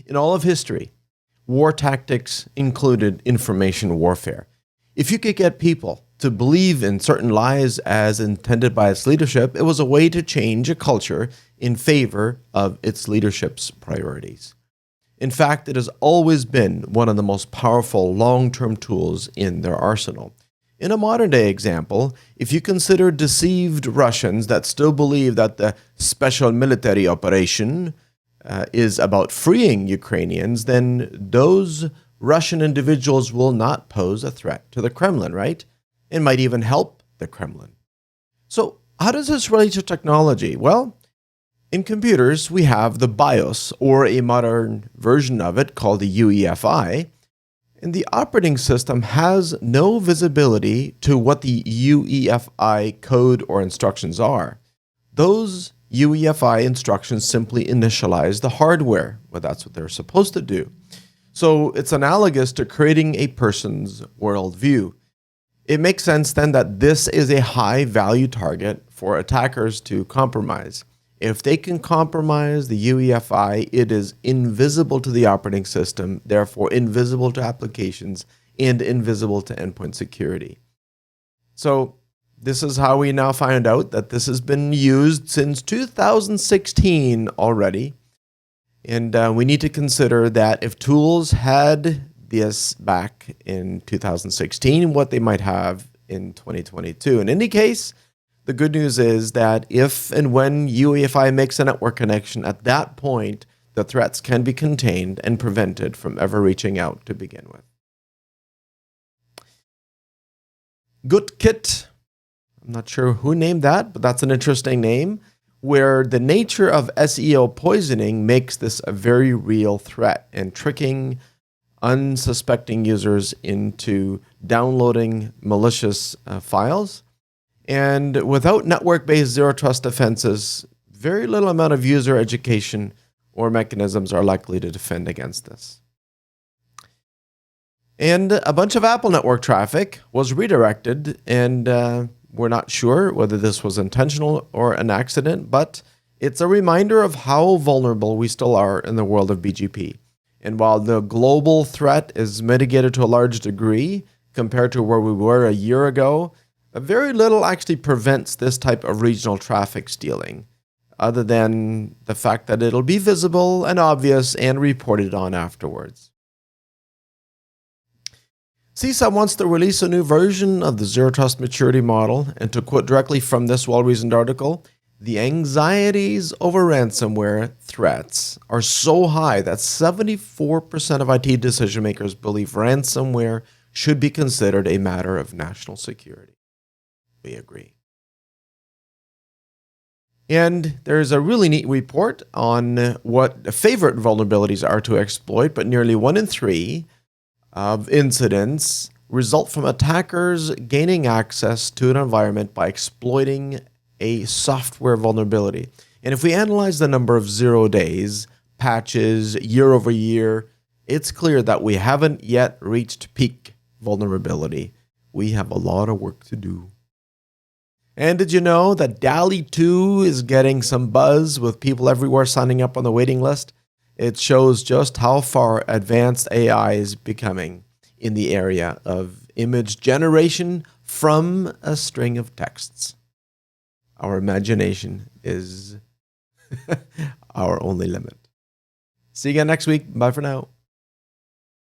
In all of history, war tactics included information warfare. If you could get people to believe in certain lies as intended by its leadership, it was a way to change a culture in favor of its leadership's priorities. In fact, it has always been one of the most powerful long-term tools in their arsenal. In a modern-day example, if you consider deceived Russians that still believe that the special military operation is about freeing Ukrainians, then those Russian individuals will not pose a threat to the Kremlin, right? It might even help the Kremlin. So how does this relate to technology? Well, in computers, we have the BIOS, or a modern version of it called the UEFI, and the operating system has no visibility to what the UEFI code or instructions are. Those UEFI instructions simply initialize the hardware. Well, that's what they're supposed to do. So it's analogous to creating a person's worldview. It makes sense then that this is a high-value target for attackers to compromise. If they can compromise the UEFI, it is invisible to the operating system, therefore invisible to applications and invisible to endpoint security. So this is how we now find out that this has been used since 2016 already. And we need to consider that if tools had this back in 2016, what they might have in 2022. In any case, the good news is that if and when UEFI makes a network connection, at that point, the threats can be contained and prevented from ever reaching out to begin with. Rootkit, I'm not sure who named that, but that's an interesting name, where the nature of SEO poisoning makes this a very real threat and tricking unsuspecting users into downloading malicious files. And without network-based zero-trust defenses, very little amount of user education or mechanisms are likely to defend against this. And a bunch of Apple network traffic was redirected, and we're not sure whether this was intentional or an accident, but it's a reminder of how vulnerable we still are in the world of BGP. And while the global threat is mitigated to a large degree compared to where we were a year ago, very little actually prevents this type of regional traffic stealing, other than the fact that it'll be visible and obvious and reported on afterwards. CISA wants to release a new version of the Zero Trust Maturity Model, and to quote directly from this well-reasoned article, the anxieties over ransomware threats are so high that 74% of IT decision makers believe ransomware should be considered a matter of national security. We agree. And there's a really neat report on what favorite vulnerabilities are to exploit, but nearly 1 in 3 of incidents result from attackers gaining access to an environment by exploiting a software vulnerability. And if we analyze the number of 0 days, patches, year over year, it's clear that we haven't yet reached peak vulnerability. We have a lot of work to do. And did you know that DALL-E 2 is getting some buzz with people everywhere signing up on the waiting list? It shows just how far advanced AI is becoming in the area of image generation from a string of texts. Our imagination is our only limit. See you again next week. Bye for now.